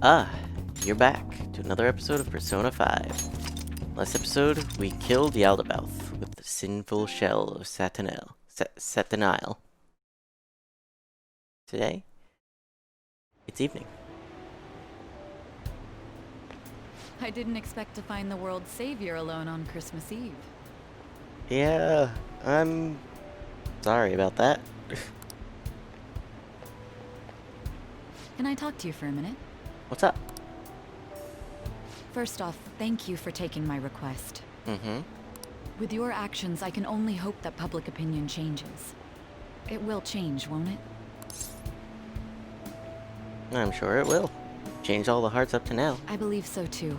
Ah, you're back to another episode of Persona 5. Last episode, we killed Yaldabaoth with the sinful shell of Satanile. Today, it's evening. I didn't expect to find the world's savior alone on Christmas Eve. Yeah, I'm sorry about that. Can I talk to you for a minute? What's up? First off, thank you for taking my request. Mm-hmm. With your actions, I can only hope that public opinion changes. It will change, won't it? I'm sure it will. Change all the hearts up to now. I believe so too.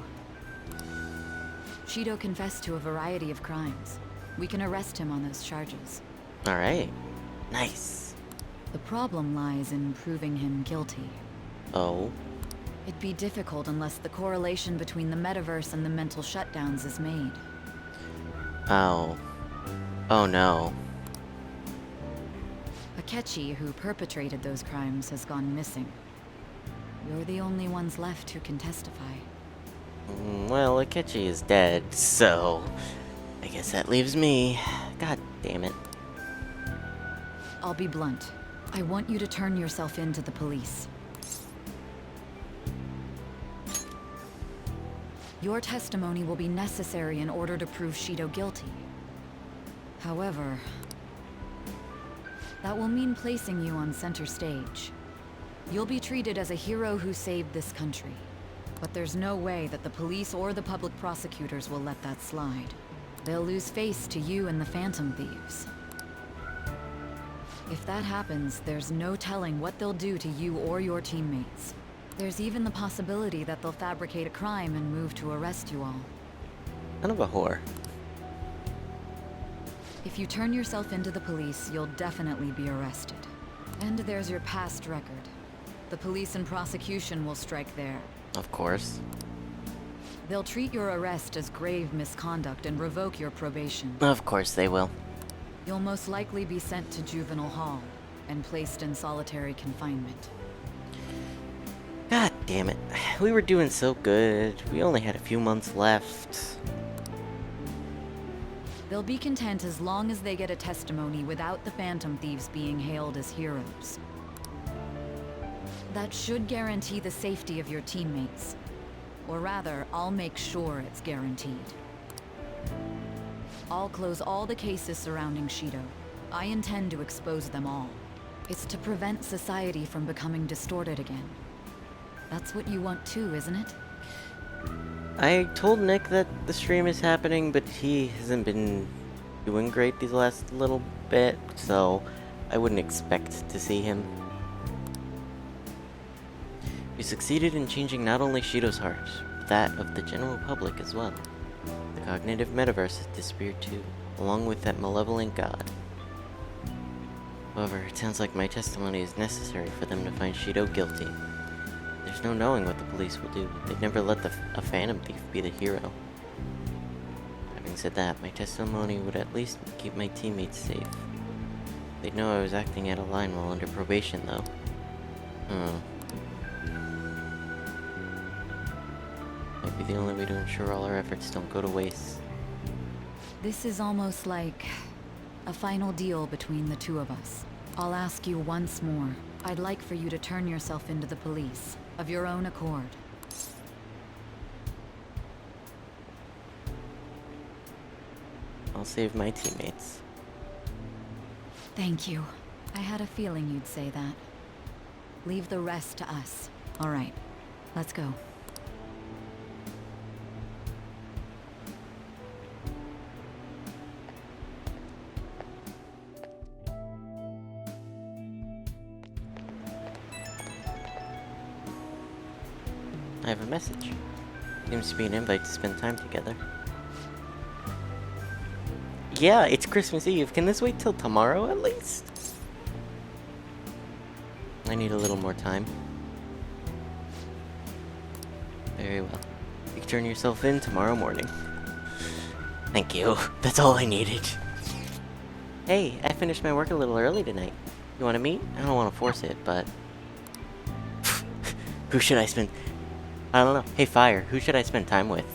Shido confessed to a variety of crimes. We can arrest him on those charges. Alright. Nice. The problem lies in proving him guilty. Oh. It'd be difficult unless the correlation between the metaverse and the mental shutdowns is made. Oh. Oh no. Akechi, who perpetrated those crimes, has gone missing. You're the only ones left who can testify. Well, Akechi is dead, so I guess that leaves me. God damn it. I'll be blunt. I want you to turn yourself in to the police. Your testimony will be necessary in order to prove Shido guilty. However, that will mean placing you on center stage. You'll be treated as a hero who saved this country. But there's no way that the police or the public prosecutors will let that slide. They'll lose face to you and the Phantom Thieves. If that happens, there's no telling what they'll do to you or your teammates. There's even the possibility that they'll fabricate a crime and move to arrest you all. Kind of a whore. If you turn yourself into the police, you'll definitely be arrested. And there's your past record. The police and prosecution will strike there. Of course. They'll treat your arrest as grave misconduct and revoke your probation. Of course they will. You'll most likely be sent to juvenile hall and placed in solitary confinement. God damn it. We were doing so good. We only had a few months left. They'll be content as long as they get a testimony without the Phantom Thieves being hailed as heroes. That should guarantee the safety of your teammates. Or rather, I'll make sure it's guaranteed. I'll close all the cases surrounding Shido. I intend to expose them all. It's to prevent society from becoming distorted again. That's what you want too, isn't it? I told Nick that the stream is happening, but he hasn't been doing great these last little bit, so I wouldn't expect to see him. We succeeded in changing not only Shido's heart, but that of the general public as well. The cognitive metaverse has disappeared too, along with that malevolent god. However, it sounds like my testimony is necessary for them to find Shido guilty. There's no knowing what the police will do. They'd never let a Phantom Thief be the hero. Having said that, my testimony would at least keep my teammates safe. They'd know I was acting out of line while under probation, though. Might be the only way to ensure all our efforts don't go to waste. This is almost like a final deal between the two of us. I'll ask you once more. I'd like for you to turn yourself into the police, of your own accord. I'll save my teammates. Thank you. I had a feeling you'd say that. Leave the rest to us. All right, let's go. I have a message. Seems to be an invite to spend time together. Yeah, it's Christmas Eve. Can this wait till tomorrow at least? I need a little more time. Very well. You can turn yourself in tomorrow morning. Thank you. That's all I needed. Hey, I finished my work a little early tonight. You want to meet? I don't want to force it, but... Who should I spend... I don't know. Hey, Fire, who should I spend time with?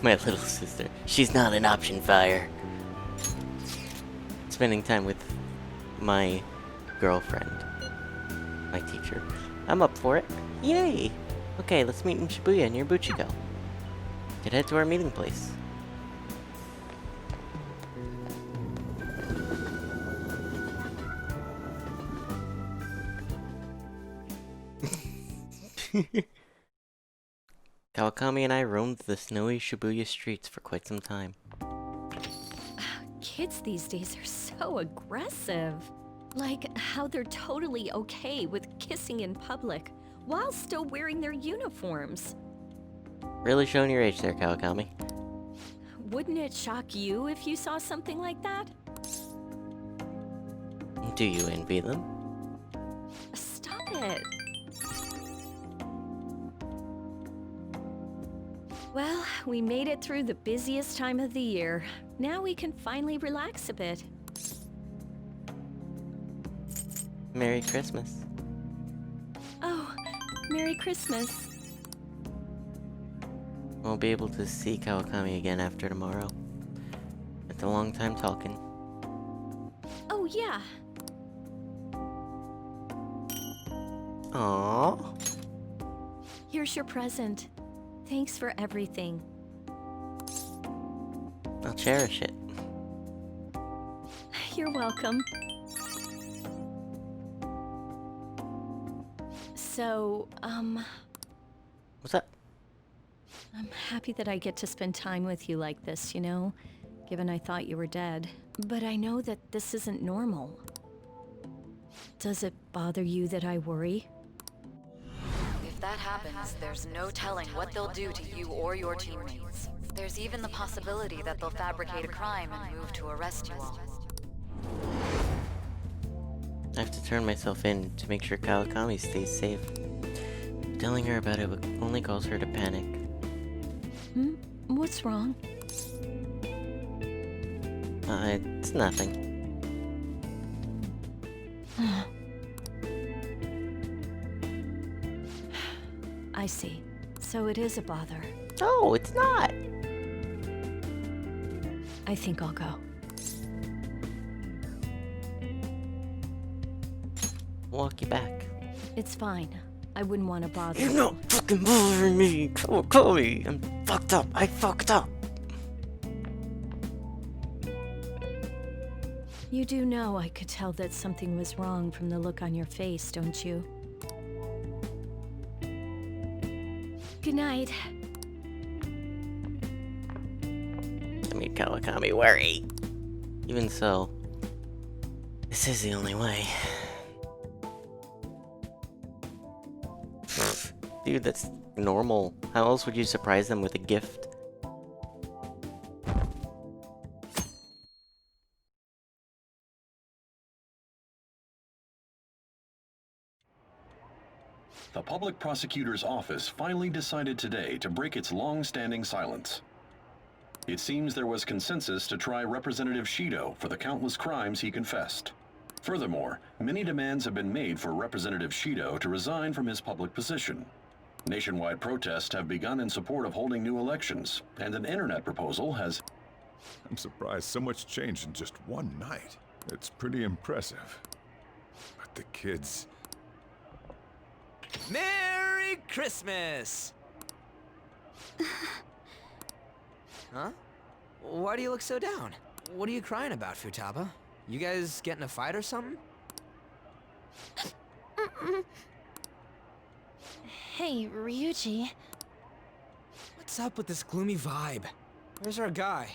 My little sister. She's not an option, Fire. Spending time with my girlfriend. My teacher. I'm up for it. Yay! Okay, let's meet in Shibuya near Buchiko. Could head to our meeting place. Kawakami and I roamed the snowy Shibuya streets for quite some time. Kids these days are so aggressive. Like how they're totally okay with kissing in public while still wearing their uniforms. Really showing your age there, Kawakami. Wouldn't it shock you if you saw something like that? Do you envy them? Stop it. Well, we made it through the busiest time of the year. Now we can finally relax a bit. Merry Christmas. Oh, Merry Christmas. Won't be able to see Kawakami again after tomorrow. It's a long time talking. Oh, yeah. Aww. Here's your present. Thanks for everything. I'll cherish it. You're welcome. So, What's up? I'm happy that I get to spend time with you like this, you know? Given I thought you were dead. But I know that this isn't normal. Does it bother you that I worry? If that happens, there's no telling what they'll do to you or your teammates. There's even the possibility that they'll fabricate a crime and move to arrest you all. I have to turn myself in to make sure Kawakami stays safe. Telling her about it only causes her to panic. What's wrong? It's nothing. I see. So it is a bother. No, it's not! I think I'll go. Walk you back. It's fine. I wouldn't want to bother You're you. not fucking bothering me, Kawakami! I'm fucked up. I fucked up. You do know I could tell that something was wrong from the look on your face, don't you? Good night. I made Kawakami worry. Even so, this is the only way. Dude, that's normal. How else would you surprise them with a gift? The public prosecutor's office finally decided today to break its long-standing silence. It seems there was consensus to try Representative Shido for the countless crimes he confessed. Furthermore, many demands have been made for Representative Shido to resign from his public position. Nationwide protests have begun in support of holding new elections, and an internet proposal has... I'm surprised so much changed in just one night. It's pretty impressive. But the kids... Merry Christmas! Huh? Why do you look so down? What are you crying about, Futaba? You guys get in a fight or something? Hey, Ryuji. What's up with this gloomy vibe? Where's our guy?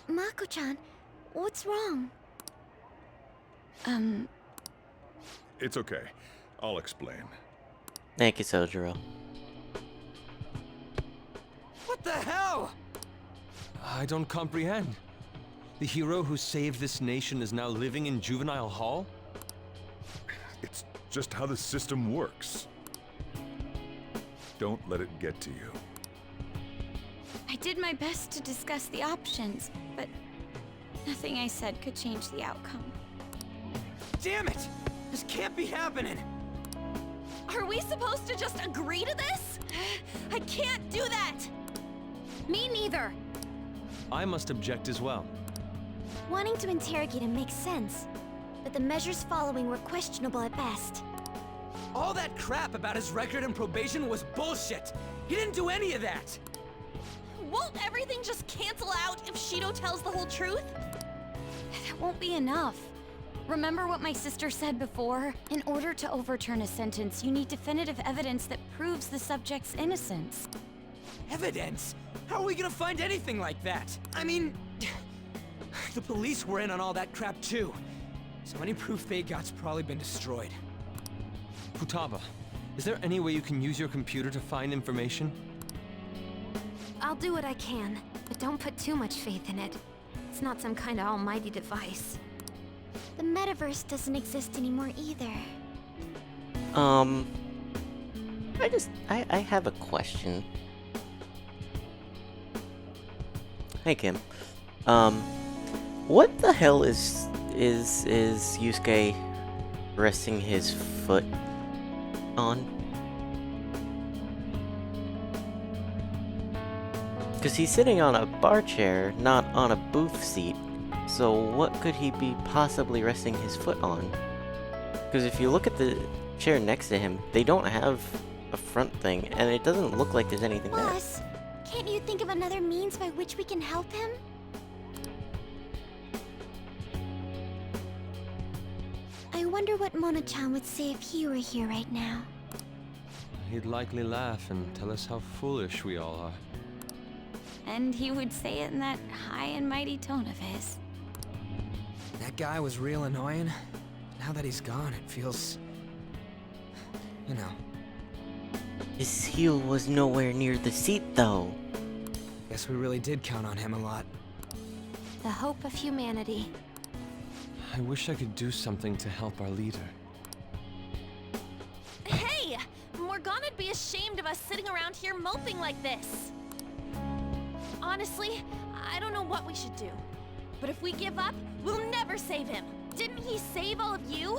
Mako-chan, what's wrong? It's okay. I'll explain. Thank you, Sojiro. What the hell? I don't comprehend. The hero who saved this nation is now living in juvenile hall? It's just how the system works. don't let it get to you. I did my best to discuss the options, but nothing I said could change the outcome. Damn it! This can't be happening! Are we supposed to just agree to this? I can't do that! Me neither. I must object as well. Wanting to interrogate him makes sense, but the measures following were questionable at best. All that crap about his record and probation was bullshit! He didn't do any of that! Won't everything just cancel out if Shido tells the whole truth? That won't be enough. Remember what my sister said before? In order to overturn a sentence, you need definitive evidence that proves the subject's innocence. Evidence? How are we gonna find anything like that? I mean... the police were in on all that crap too. So any proof they got's probably been destroyed. Futaba, is there any way you can use your computer to find information? I'll do what I can, but don't put too much faith in it. It's not some kind of almighty device. The metaverse doesn't exist anymore either. I have a question. Hey, Kim. What the hell is Yusuke resting his foot on? Because he's sitting on a bar chair, not on a booth seat. So what could he be possibly resting his foot on? Because if you look at the chair next to him, they don't have a front thing, and it doesn't look like there's anything there. Boss, can't you think of another means by which we can help him? I wonder what Mona-chan would say if he were here right now. He'd likely laugh and tell us how foolish we all are. And he would say it in that high and mighty tone of his. That guy was real annoying. Now that he's gone, it feels... you know. His heel was nowhere near the seat, though. Guess we really did count on him a lot. The hope of humanity. I wish I could do something to help our leader. Hey! Morgana'd be ashamed of us sitting around here moping like this. Honestly, I don't know what we should do. But if we give up, we'll never save him. Didn't he save all of you?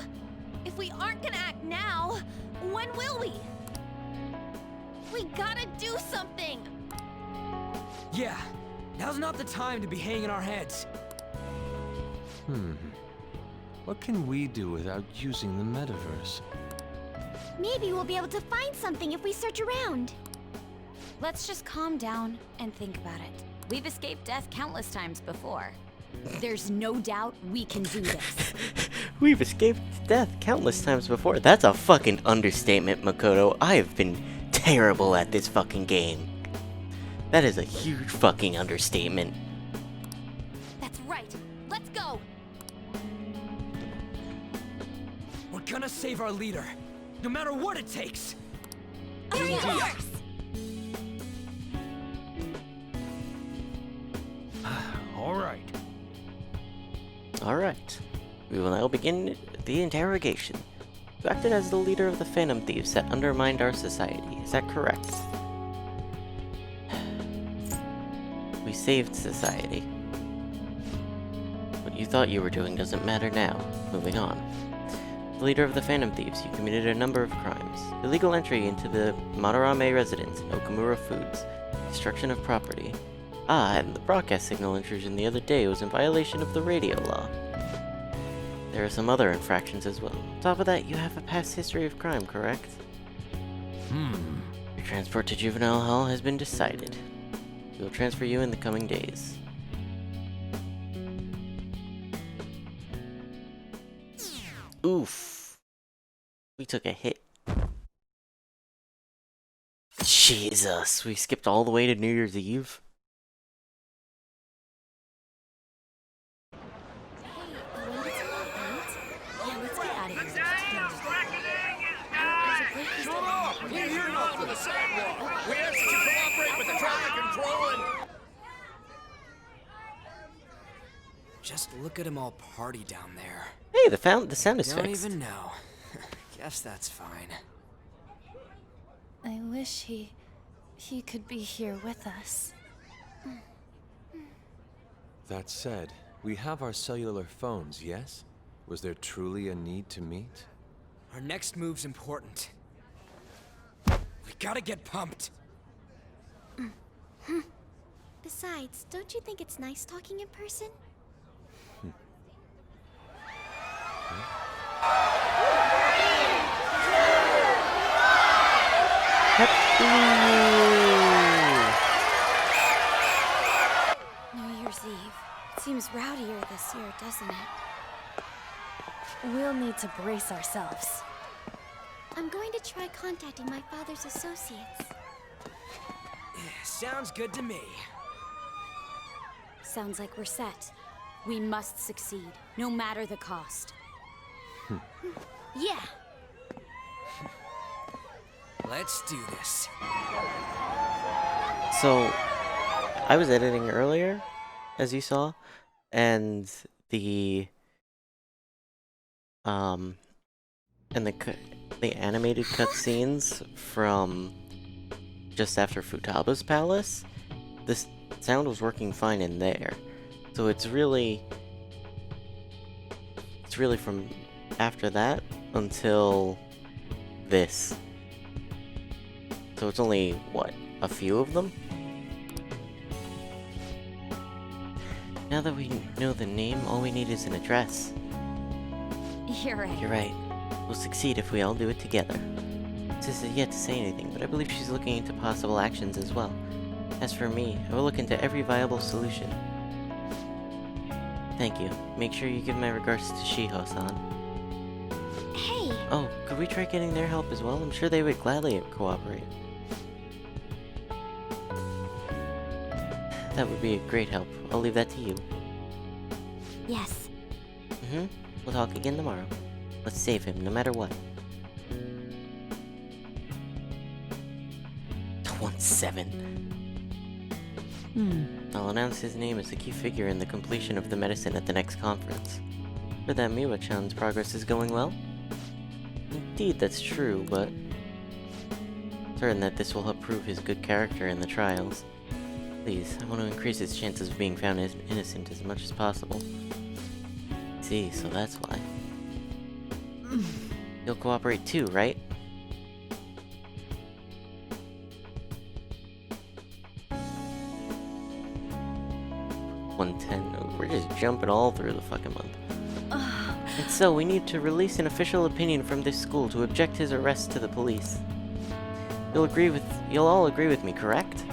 If we aren't gonna act now, when will we? We gotta do something! Yeah, now's not the time to be hanging our heads. What can we do without using the metaverse? Maybe we'll be able to find something if we search around. Let's just calm down and think about it. We've escaped death countless times before. There's no doubt we can do this. We've escaped death countless times before. That's a fucking understatement, Makoto. I have been terrible at this fucking game. That is a huge fucking understatement. That's right. Let's go! We're gonna save our leader, no matter what it takes. All right. Alright. We will now begin the interrogation. You acted as the leader of the Phantom Thieves that undermined our society. Is that correct? We saved society. What you thought you were doing doesn't matter now. Moving on. The leader of the Phantom Thieves, you committed a number of crimes. Illegal entry into the Madarame residence in Okamura Foods. Destruction of property. Ah, and the broadcast signal intrusion the other day was in violation of the radio law. There are some other infractions as well. On top of that, you have a past history of crime, correct? Your transport to juvenile hall has been decided. We will transfer you in the coming days. Oof. We took a hit. Jesus, we skipped all the way to New Year's Eve? Just look at them all party down there. Hey, the sound is Don't fixed. even know. Guess that's fine. I wish he could be here with us. That said, we have our cellular phones, yes? Was there truly a need to meet? Our next move's important. We gotta get pumped. Besides, don't you think it's nice talking in person? New Year's Eve. It seems rowdier this year, doesn't it? We'll need to brace ourselves. I'm going to try contacting my father's associates. Sounds good to me. Sounds like we're set. We must succeed, no matter the cost. Yeah! Let's do this. So, I was editing earlier, as you saw, and the animated cutscenes from just after Futaba's palace, this sound was working fine in there. So it's really from after that until this. So it's only, what, a few of them? Now that we know the name, all we need is an address. You're right. You're right. We'll succeed if we all do it together. Sis is yet to say anything, but I believe she's looking into possible actions as well. As for me, I will look into every viable solution. Thank you. Make sure you give my regards to Shiho-san. Hey! Oh, could we try getting their help as well? I'm sure they would gladly cooperate. That would be a great help. I'll leave that to you. Yes. We'll talk again tomorrow. Let's save him, no matter what. 1-7. I'll announce his name as a key figure in the completion of the medicine at the next conference. For that Miwa-chan's progress is going well? Indeed, that's true, but certain that this will help prove his good character in the trials. Please, I want to increase his chances of being found innocent as much as possible. See, so that's why. You'll cooperate too, right? We're just jumping all through the fucking month. And so, we need to release an official opinion from this school to object his arrest to the police. You'll all agree with me, correct?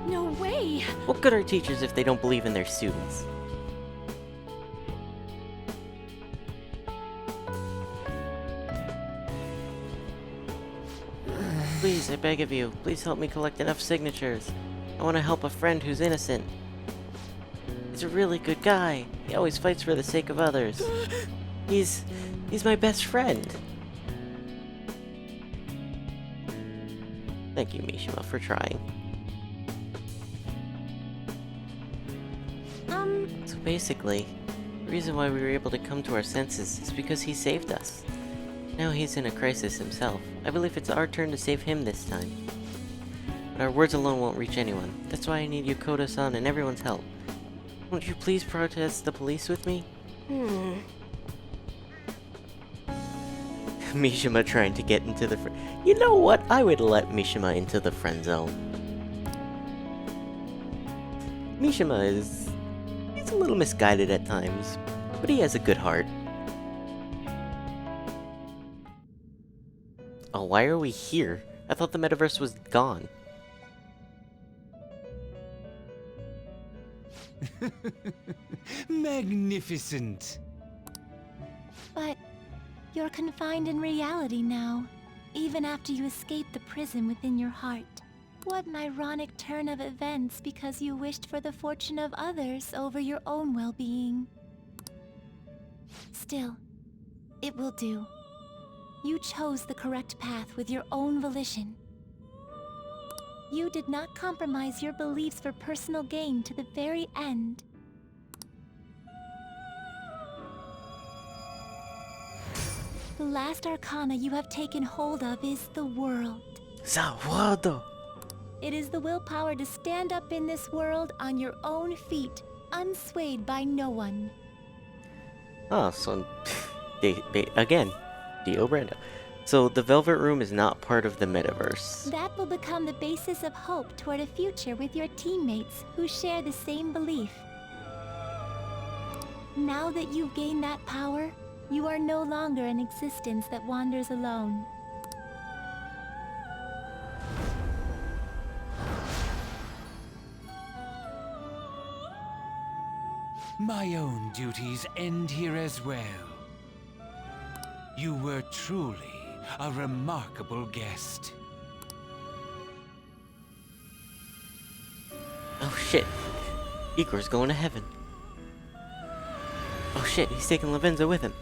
No way! What good are teachers if they don't believe in their students? Please, I beg of you, please help me collect enough signatures. I want to help a friend who's innocent. He's a really good guy. He always fights for the sake of others. He's my best friend. Thank you, Mishima, for trying. So basically, the reason why we were able to come to our senses is because he saved us. Now he's in a crisis himself. I believe it's our turn to save him this time. But our words alone won't reach anyone. That's why I need Yokota-san and everyone's help. Won't you please protest the police with me? Mishima trying to get into the You know what? I would let Mishima into the friend zone. Mishima he's a little misguided at times, but he has a good heart. Oh, why are we here? I thought the metaverse was gone. Magnificent. But you're confined in reality now, even after you escape the prison within your heart. What an ironic turn of events because you wished for the fortune of others over your own well-being. Still, it will do. You chose the correct path with your own volition. You did not compromise your beliefs for personal gain to the very end. The last arcana you have taken hold of is the world. Zawado! It is the willpower to stand up in this world on your own feet, unswayed by no one. Oh, so again, Dio Brando. So the Velvet Room is not part of the metaverse. That will become the basis of hope toward a future with your teammates who share the same belief. Now that you've gained that power, you are no longer an existence that wanders alone. My own duties end here as well. You were truly a remarkable guest. Oh shit. Igor's going to heaven. Oh shit, he's taking Lavenza with him.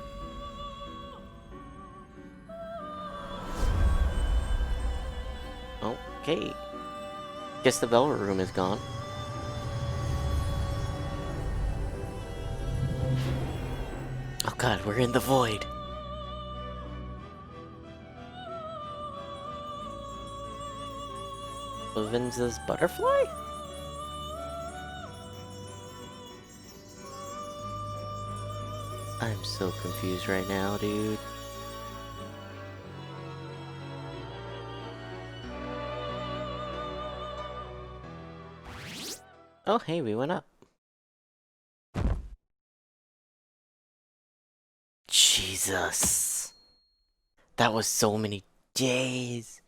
Okay. Guess the Velvet Room is gone. Oh god, we're in the void. Lavenza's butterfly? I'm so confused right now, dude. Oh, hey, we went up. Jesus. That was so many days.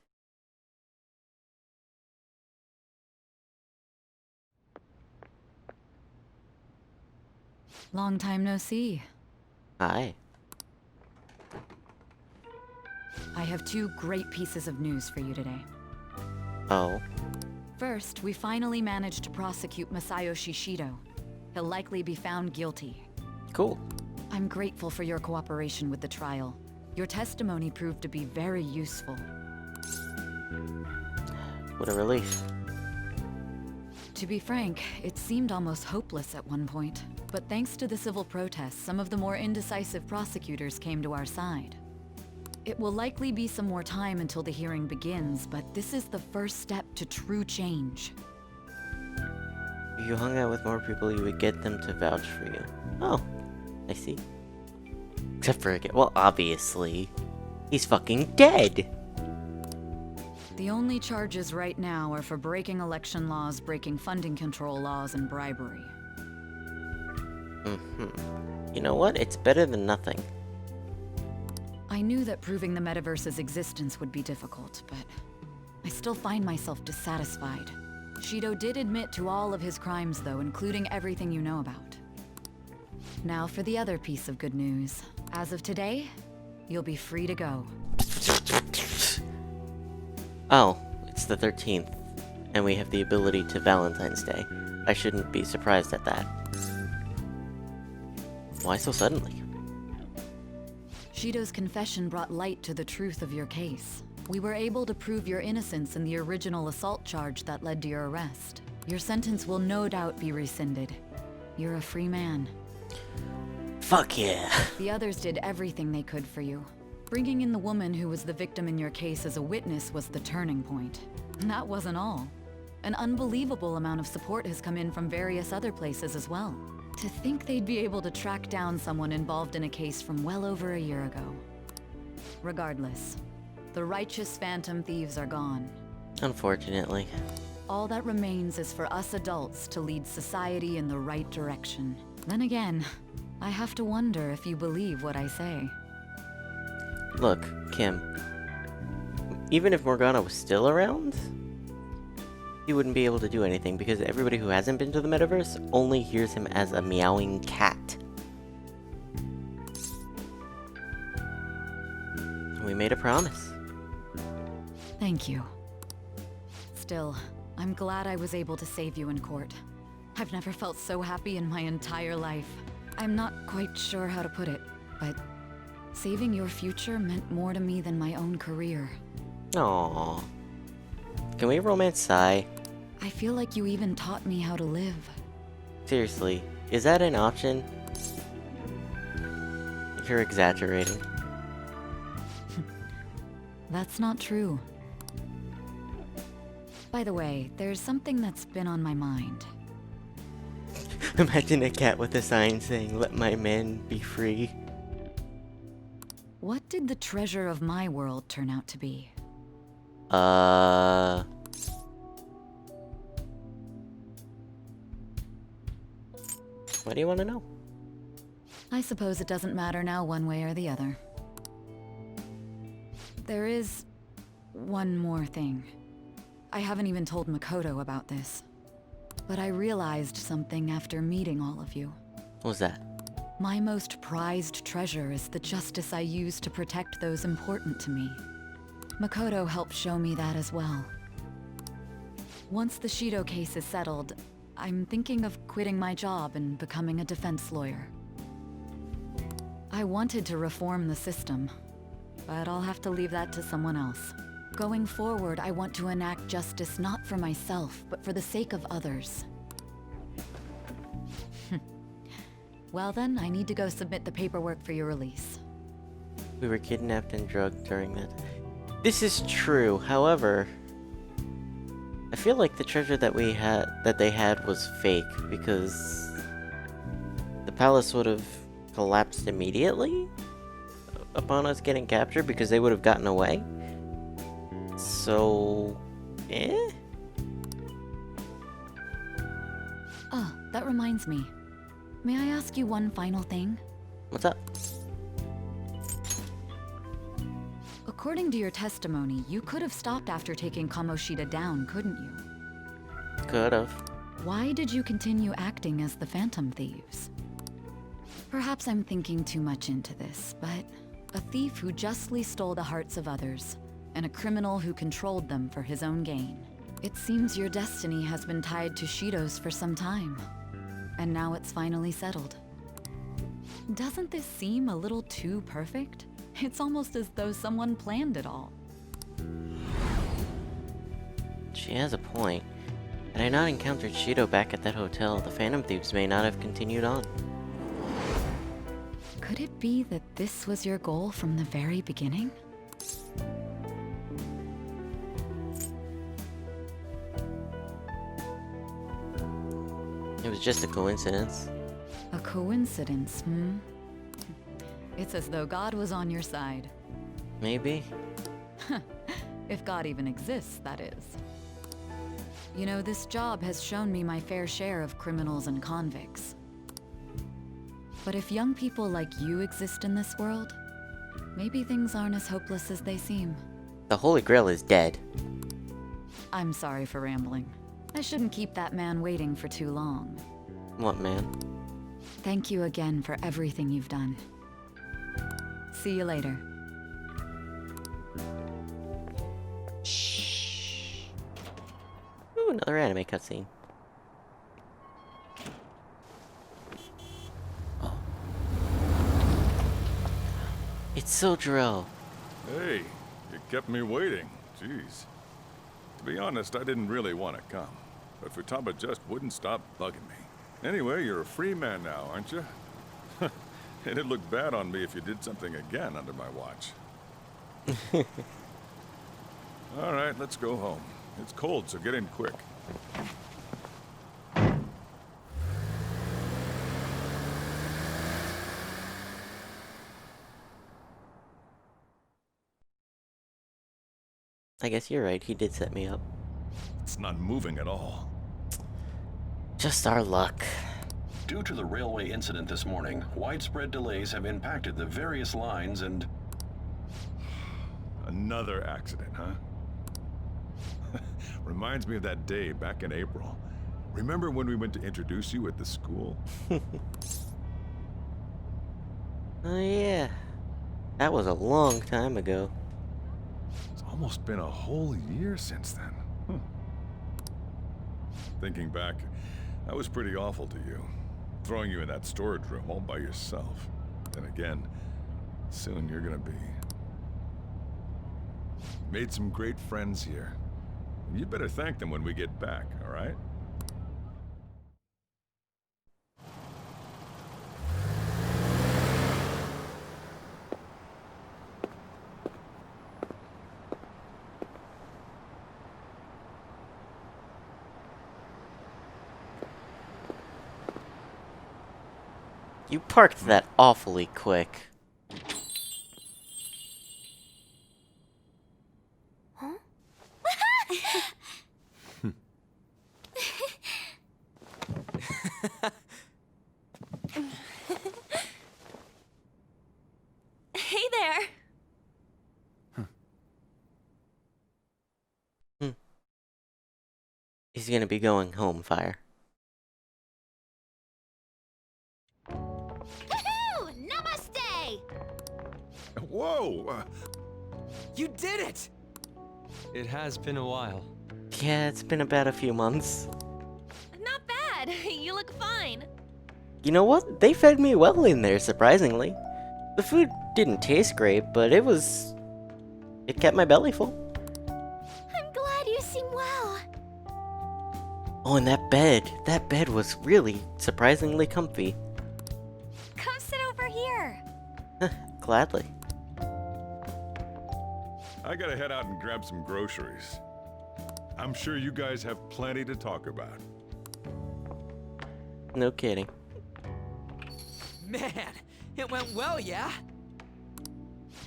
Long time no see. Hi. I have two great pieces of news for you today. Oh. First, we finally managed to prosecute Masayoshi Shido. He'll likely be found guilty. Cool. I'm grateful for your cooperation with the trial. Your testimony proved to be very useful. What a relief. To be frank, it seemed almost hopeless at one point. But thanks to the civil protests, some of the more indecisive prosecutors came to our side. It will likely be some more time until the hearing begins, but this is the first step to true change. If you hung out with more people, you would get them to vouch for you. Oh, I see. Except for again, well, obviously, he's fucking dead. The only charges right now are for breaking election laws, breaking funding control laws, and bribery. You know what? It's better than nothing. I knew that proving the metaverse's existence would be difficult, but I still find myself dissatisfied. Shido did admit to all of his crimes, though, including everything you know about. Now for the other piece of good news. As of today, you'll be free to go. Oh, it's the 13th, and we have the ability to Valentine's Day. I shouldn't be surprised at that. Why so suddenly? Shido's confession brought light to the truth of your case. We were able to prove your innocence in the original assault charge that led to your arrest. Your sentence will no doubt be rescinded. You're a free man. Fuck yeah. The others did everything they could for you. Bringing in the woman who was the victim in your case as a witness was the turning point. And that wasn't all. An unbelievable amount of support has come in from various other places as well. To think they'd be able to track down someone involved in a case from well over a year ago. Regardless, the righteous phantom thieves are gone. Unfortunately. All that remains is for us adults to lead society in the right direction. Then again, I have to wonder if you believe what I say. Look, Kim. Even if Morgana was still around, he wouldn't be able to do anything because everybody who hasn't been to the metaverse only hears him as a meowing cat. We made a promise. Thank you. Still, I'm glad I was able to save you in court. I've never felt so happy in my entire life. I'm not quite sure how to put it, but saving your future meant more to me than my own career. Aww. Can we romance Sai? I feel like you even taught me how to live. Seriously, is that an option? You're exaggerating. That's not true. By the way, there's something that's been on my mind. Imagine a cat with a sign saying, "Let my man be free." What did the treasure of my world turn out to be? What do you want to know? I suppose it doesn't matter now one way or the other. There is one more thing. I haven't even told Makoto about this. But I realized something after meeting all of you. What was that? My most prized treasure is the justice I use to protect those important to me. Makoto helped show me that as well. Once the Shido case is settled, I'm thinking of quitting my job and becoming a defense lawyer. I wanted to reform the system, but I'll have to leave that to someone else. Going forward, I want to enact justice not for myself, but for the sake of others. Well then, I need to go submit the paperwork for your release. We were kidnapped and drugged during that. This is true, however, I feel like the treasure that they had was fake, because the palace would have collapsed immediately upon us getting captured because they would have gotten away. So, Oh, that reminds me. May I ask you one final thing? What's up? According to your testimony, you could have stopped after taking Kamoshida down, couldn't you? Could've. Why did you continue acting as the Phantom Thieves? Perhaps I'm thinking too much into this, but a thief who justly stole the hearts of others, and a criminal who controlled them for his own gain. It seems your destiny has been tied to Shido's for some time, and now it's finally settled. Doesn't this seem a little too perfect? It's almost as though someone planned it all. She has a point. Had I not encountered Shido back at that hotel, the Phantom Thieves may not have continued on. Could it be that this was your goal from the very beginning? It was just a coincidence. A coincidence, hmm? It's as though God was on your side. Maybe. If God even exists, that is. You know, this job has shown me my fair share of criminals and convicts. But if young people like you exist in this world, maybe things aren't as hopeless as they seem. The Holy Grail is dead. I'm sorry for rambling. I shouldn't keep that man waiting for too long. What man? Thank you again for everything you've done. See you later. Shh. Ooh, another anime cutscene. Oh. It's Sojiro. Hey, you kept me waiting. Jeez. To be honest, I didn't really want to come, but Futaba just wouldn't stop bugging me. Anyway, you're a free man now, aren't you? It'd look bad on me if you did something again under my watch. All right, let's go home. It's cold, so get in quick. I guess you're right, he did set me up. It's not moving at all. Just our luck. Due to the railway incident this morning, widespread delays have impacted the various lines and... Another accident, huh? Reminds me of that day back in April. Remember when we went to introduce you at the school? Oh yeah. That was a long time ago. It's almost been a whole year since then. Thinking back, I was pretty awful to you. Throwing you in that storage room all by yourself. Then again, soon you're gonna be. Made some great friends here. You'd better thank them when we get back, all right? You parked that awfully quick. Huh? Hey there. He's gonna be going home, Fire. Namaste! Whoa! You did it! It has been a while. Yeah, it's been about a few months. Not bad. You look fine. You know what? They fed me well in there, surprisingly. The food didn't taste great, but it kept my belly full. I'm glad you seem well. Oh, and that bed was really surprisingly comfy. Come sit over here. Gladly. I gotta head out and grab some groceries. I'm sure you guys have plenty to talk about. No kidding. Man, it went well, yeah?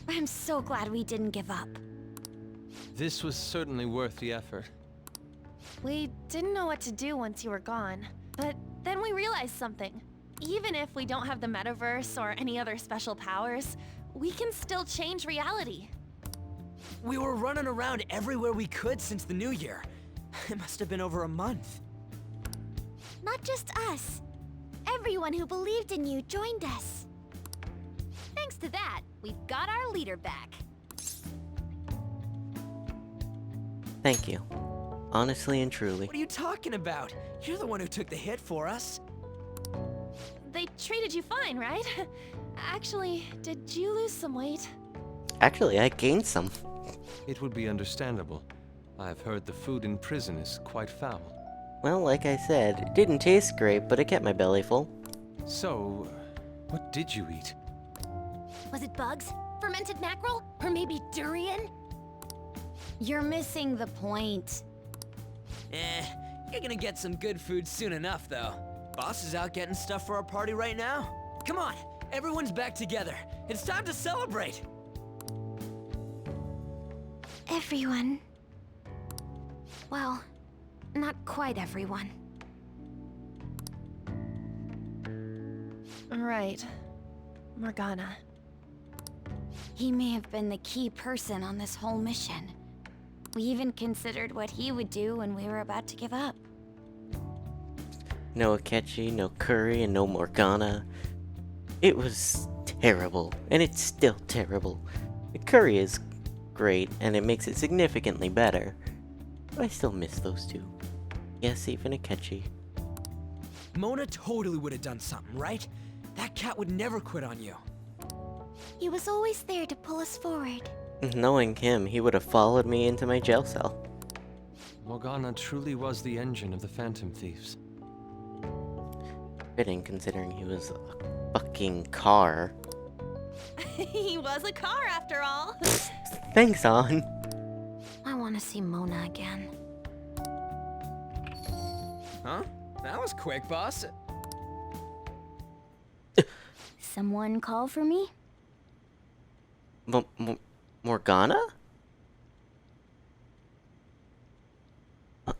I'm so glad we didn't give up. This was certainly worth the effort. We didn't know what to do once you were gone, but then we realized something. Even if we don't have the metaverse or any other special powers, we can still change reality. We were running around everywhere we could since the new year. It must have been over a month. Not just us. Everyone who believed in you joined us. Thanks to that, we've got our leader back. Thank you. Honestly and truly. What are you talking about? You're the one who took the hit for us. They treated you fine, right? Actually, did you lose some weight? Actually, I gained some. It would be understandable. I've heard the food in prison is quite foul. Well, like I said, it didn't taste great, but it kept my belly full. So, what did you eat? Was it bugs? Fermented mackerel? Or maybe durian? You're missing the point. You're gonna get some good food soon enough, though. Boss is out getting stuff for our party right now. Come on, everyone's back together. It's time to celebrate. Everyone. Well, not quite everyone. Right. Morgana. He may have been the key person on this whole mission. We even considered what he would do when we were about to give up. No Akechi, no Curry, and no Morgana. It was terrible, and it's still terrible. The curry is great, and it makes it significantly better. But I still miss those two. Yes, even Akechi. Mona totally would have done something, right? That cat would never quit on you. He was always there to pull us forward. Knowing him, he would have followed me into my jail cell. Morgana truly was the engine of the Phantom Thieves. Fitting, considering he was a fucking car. He was a car after all. Thanks, An. I want to see Mona again. Huh? That was quick, boss. Someone call for me? Morgana?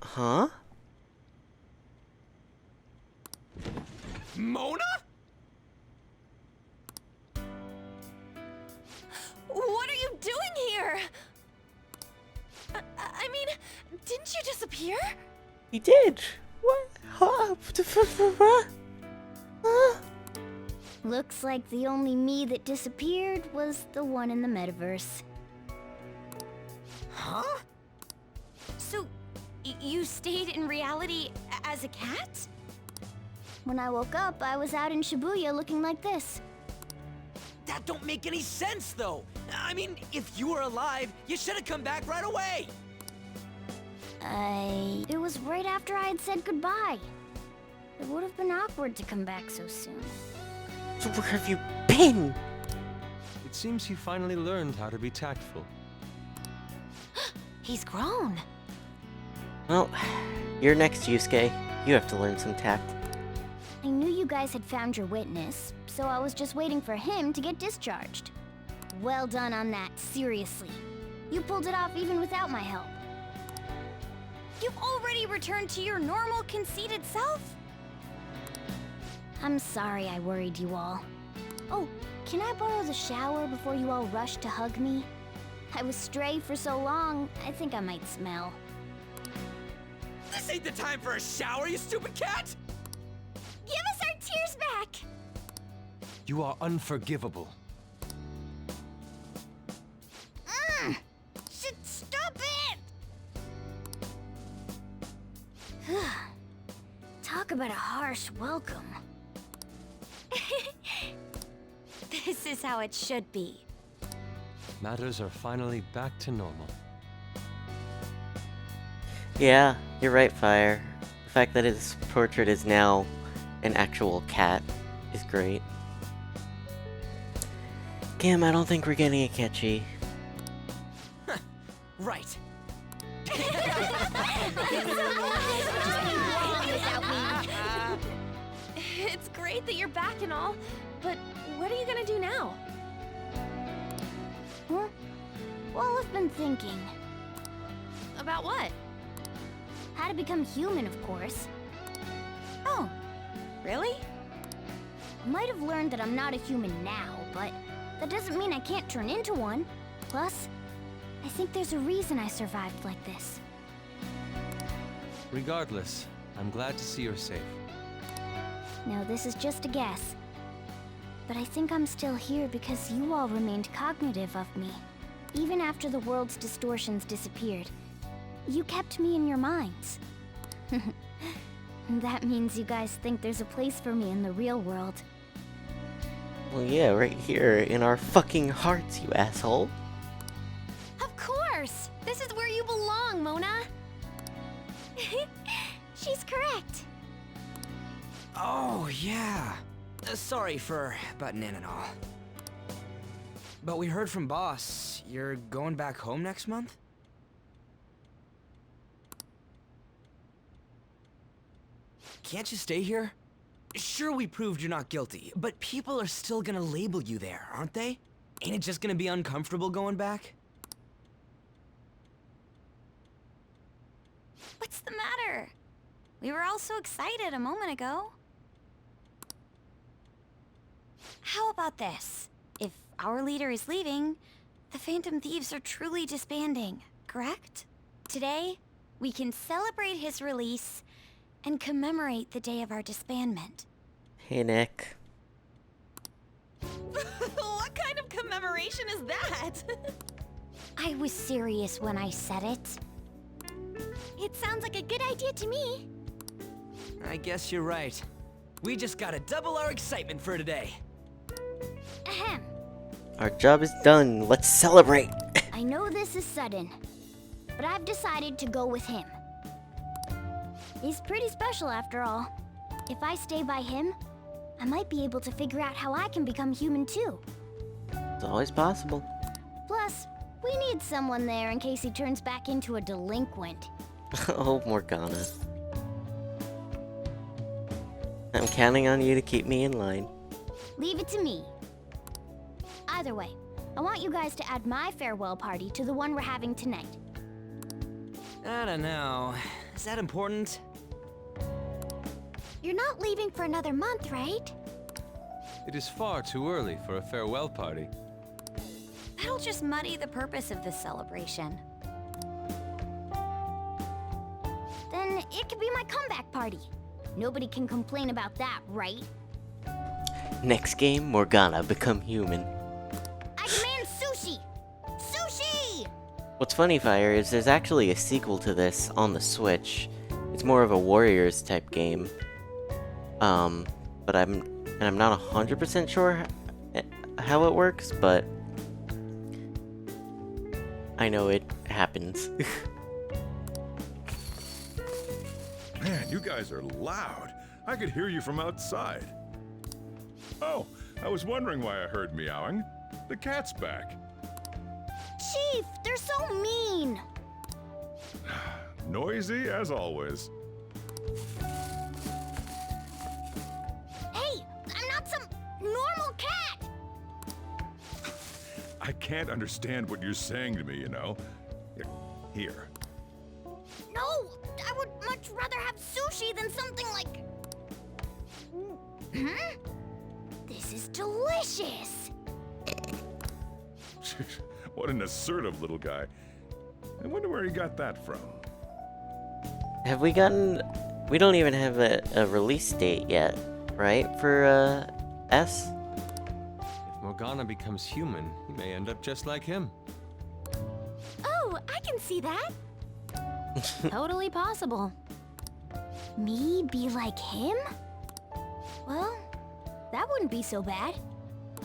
Huh? Mona? What are you doing here? I mean, didn't you disappear? He did. What? Huh? Huh? Looks like the only me that disappeared was the one in the metaverse. Huh? So, you stayed in reality as a cat? When I woke up, I was out in Shibuya looking like this. That don't make any sense, though. I mean, if you were alive, you should have come back right away. It was right after I had said goodbye. It would have been awkward to come back so soon. So where have you been? It seems he finally learned how to be tactful. He's grown. Well, you're next, Yusuke. You have to learn some tact. I knew you guys had found your witness, so I was just waiting for him to get discharged. Well done on that, seriously. You pulled it off even without my help. You've already returned to your normal, conceited self? I'm sorry I worried you all. Oh, can I borrow the shower before you all rush to hug me? I was stray for so long, I think I might smell. This ain't the time for a shower, you stupid cat! Give us our tears back! You are unforgivable. Stop it! Talk about a harsh welcome. This is how it should be. Matters are finally back to normal. Yeah, you're right, Fire. The fact that his portrait is now an actual cat is great. Kim, I don't think we're getting it catchy. Right. It's great that you're back and all, but what are you gonna do now? Huh? Well, I've been thinking. About what? How to become human, of course. Oh, really? I might have learned that I'm not a human now, but that doesn't mean I can't turn into one. Plus, I think there's a reason I survived like this. Regardless, I'm glad to see you're safe. Now, this is just a guess. But I think I'm still here because you all remained cognitive of me. Even after the world's distortions disappeared, you kept me in your minds. That means you guys think there's a place for me in the real world. Well, yeah, right here in our fucking hearts, you asshole. Of course! This is where you belong, Mona! She's correct. Oh, yeah. Sorry for butting in and all. But we heard from Boss, you're going back home next month? Can't you stay here? Sure, we proved you're not guilty, but people are still gonna label you there, aren't they? Ain't it just gonna be uncomfortable going back? What's the matter? We were all so excited a moment ago. How about this? If our leader is leaving, the Phantom Thieves are truly disbanding, correct? Today, we can celebrate his release and commemorate the day of our disbandment. Hey, Nick. What kind of commemoration is that? I was serious when I said it. It sounds like a good idea to me. I guess you're right. We just gotta double our excitement for today. Ahem. Our job is done. Let's celebrate. I know this is sudden, but I've decided to go with him. He's pretty special after all. If I stay by him, I might be able to figure out how I can become human too. It's always possible. Plus, we need someone there in case he turns back into a delinquent. Oh, Morgana. I'm counting on you to keep me in line. Leave it to me. Either way, I want you guys to add my farewell party to the one we're having tonight. I don't know. Is that important? You're not leaving for another month, right? It is far too early for a farewell party. That'll just muddy the purpose of this celebration. Then it could be my comeback party. Nobody can complain about that, right? Next game, Morgana, become human. I demand sushi! Sushi! What's funny, Fire, is there's actually a sequel to this on the Switch. It's more of a Warriors type game. But I'm not 100% sure how it works, but I know it happens. Man, you guys are loud. I could hear you from outside. Oh, I was wondering why I heard meowing. The cat's back. Chief, they're so mean! Noisy as always. Hey, I'm not some normal can't understand what you're saying to me, you know? Here. No! I would much rather have sushi than something like... Hmm? This is delicious! What an assertive little guy. I wonder where he got that from. Have we gotten... We don't even have a release date yet, right? For, S? If Morgana becomes human, he may end up just like him. Oh, I can see that. Totally possible. Me be like him? Well, that wouldn't be so bad.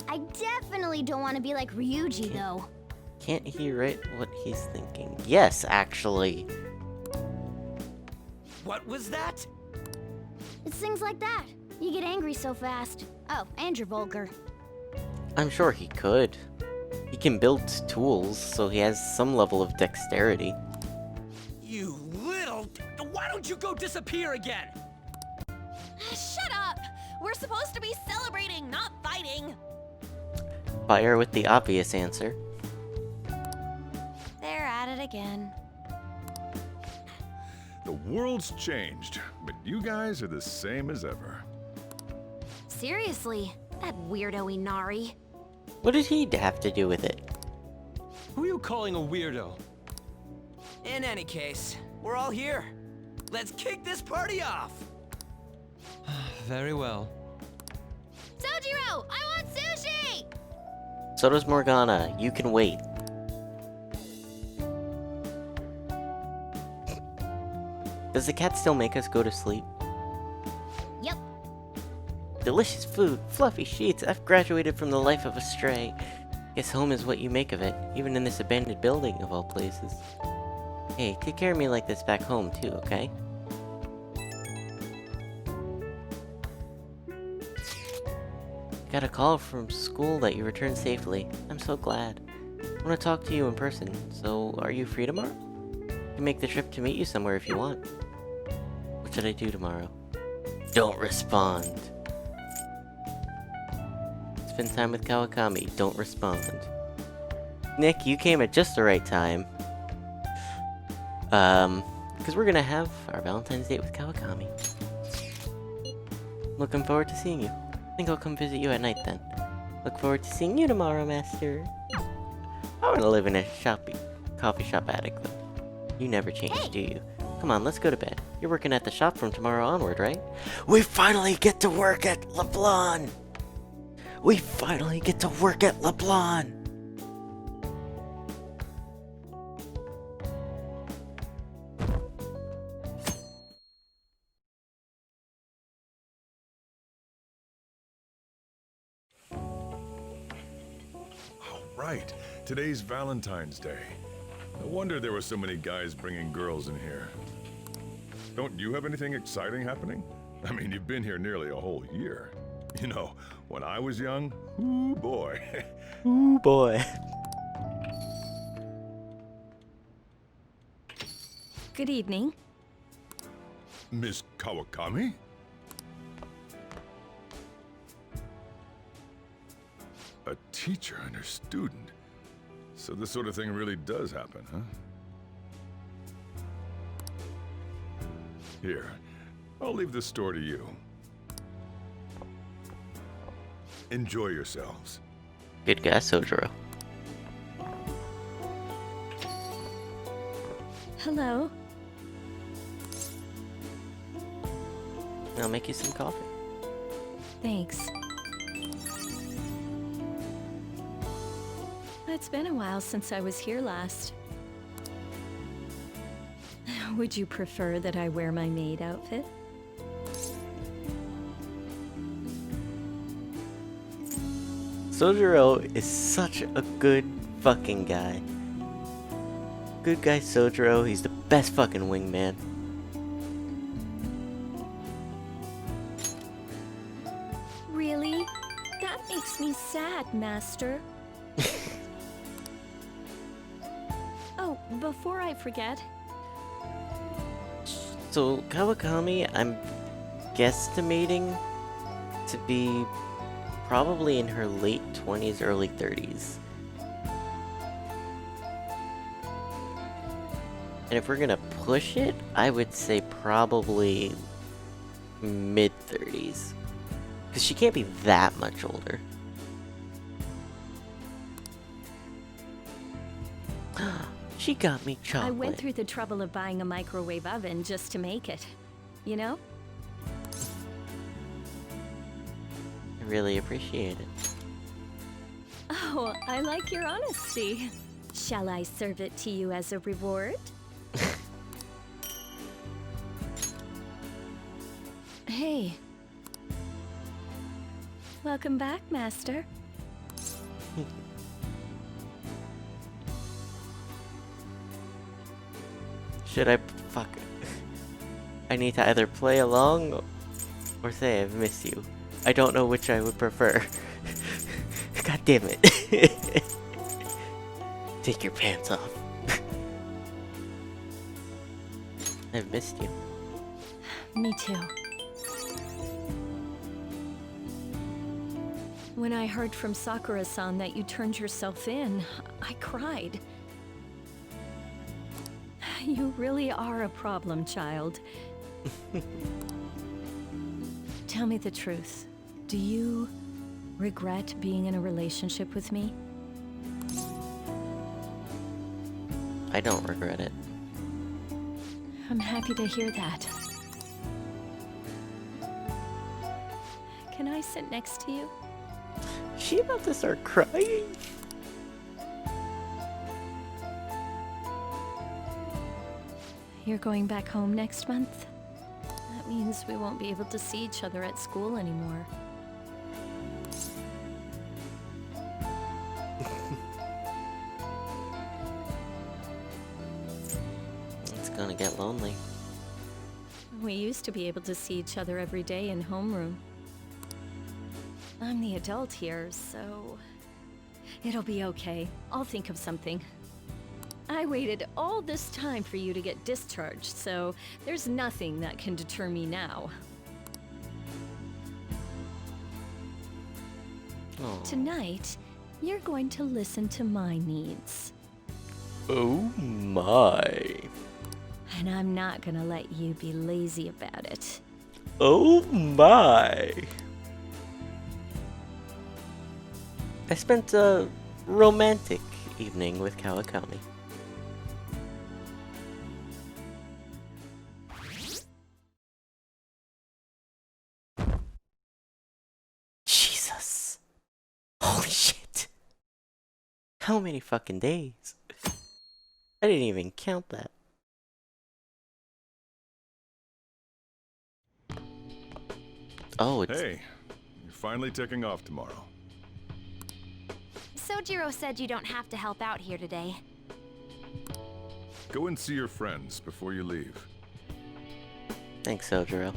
I definitely don't want to be like Ryuji, though. Can't he write what he's thinking? Yes, actually. What was that? It's things like that. You get angry so fast. Oh, and you're vulgar. I'm sure he could. He can build tools, so he has some level of dexterity. You little... Why don't you go disappear again? Shut up! We're supposed to be celebrating, not fighting. Fire with the obvious answer. They're at it again. The world's changed, but you guys are the same as ever. Seriously, that weirdo Inari. What did he have to do with it? Who are you calling a weirdo? In any case, we're all here. Let's kick this party off! Very well. Sojiro, I want sushi! So does Morgana. You can wait. Does the cat still make us go to sleep? Yep. Delicious food, fluffy sheets. I've graduated from the life of a stray. Guess home is what you make of it, even in this abandoned building of all places. Hey, take care of me like this back home too, okay? Got a call from school that you returned safely. I'm so glad. I want to talk to you in person, so are you free tomorrow? I can make the trip to meet you somewhere if you want. What should I do tomorrow? Don't respond. Spend time with Kawakami. Don't respond. Nick, you came at just the right time. Because we're gonna have our Valentine's date with Kawakami. Looking forward to seeing you. I think I'll come visit you at night then. Look forward to seeing you tomorrow, Master. I wanna live in a coffee shop attic, though. You never change, do you? Come on, let's go to bed. You're working at the shop from tomorrow onward, right? We finally get to work at LeBlanc! We finally get to work at LeBlanc! Right. Today's Valentine's Day. No wonder there were so many guys bringing girls in here. Don't you have anything exciting happening? I mean, you've been here nearly a whole year. You know, when I was young, ooh boy. Ooh boy. Good evening. Miss Kawakami? A teacher and her student. So this sort of thing really does happen, huh? Here, I'll leave the store to you. Enjoy yourselves. Good guy, Sojiro. Hello. I'll make you some coffee. Thanks. It's been a while since I was here last. Would you prefer that I wear my maid outfit? Sojiro is such a good fucking guy. Good guy Sojiro, he's the best fucking wingman. Really? That makes me sad, Master. Oh, before I forget. So, Kawakami, I'm guesstimating to be probably in her late 20s, early 30s. And if we're gonna push it, I would say probably mid-30s. Because she can't be that much older. She got me chocolate. I went through the trouble of buying a microwave oven just to make it. You know? I really appreciate it. Oh, I like your honesty. Shall I serve it to you as a reward? Hey. Welcome back, Master. Should I... fuck. I need to either play along or say I've missed you. I don't know which I would prefer. God damn it. Take your pants off. I've missed you. Me too. When I heard from Sakura-san that you turned yourself in, I cried. You really are a problem, child. Tell me the truth. Do you regret being in a relationship with me? I don't regret it. I'm happy to hear that. Can I sit next to you? Is she about to start crying? You're going back home next month? That means we won't be able to see each other at school anymore. It's gonna get lonely. We used to be able to see each other every day in homeroom. I'm the adult here, so... it'll be okay. I'll think of something. I waited all this time for you to get discharged, so there's nothing that can deter me now. Aww. Tonight, you're going to listen to my needs. Oh my. And I'm not gonna let you be lazy about it. Oh my. I spent a romantic evening with Kawakami. Jesus. Holy shit. How many fucking days? I didn't even count that. Oh, it's... Hey, you're finally taking off tomorrow. Sojiro said you don't have to help out here today. Go and see your friends before you leave. Thanks, Sojiro.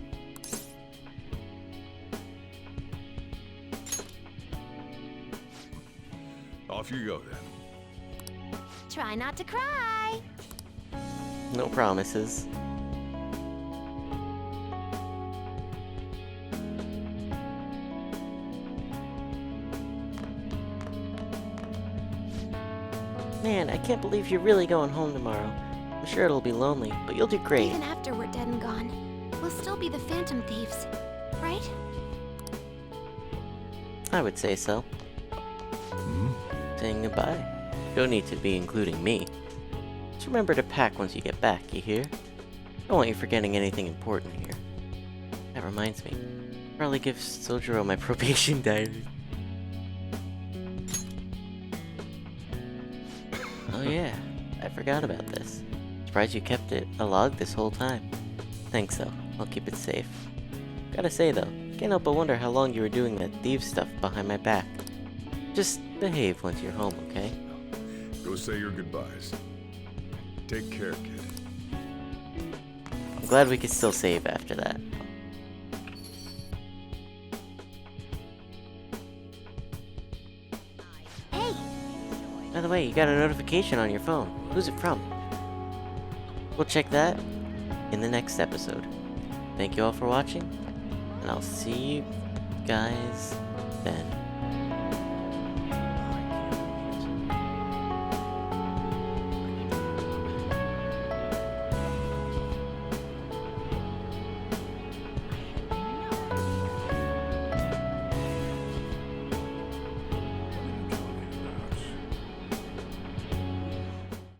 Off you go, then. Try not to cry. No promises. Man, I can't believe you're really going home tomorrow. I'm sure it'll be lonely, but you'll do great. Even after we're dead and gone, we'll still be the Phantom Thieves, right? I would say so. Saying goodbye. Don't need to be including me. Just remember to pack once you get back, you hear? Don't want you forgetting anything important here. That reminds me. Probably give Sojiro my probation diary. Oh yeah, I forgot about this. Surprised you kept it a log this whole time. Thanks though, I'll keep it safe. Gotta say though, can't help but wonder how long you were doing that thief stuff behind my back. Just behave once you're home, okay? Go say your goodbyes. Take care, kid. I'm glad we could still save after that. Hey! By the way, you got a notification on your phone. Who's it from? We'll check that in the next episode. Thank you all for watching, and I'll see you guys then.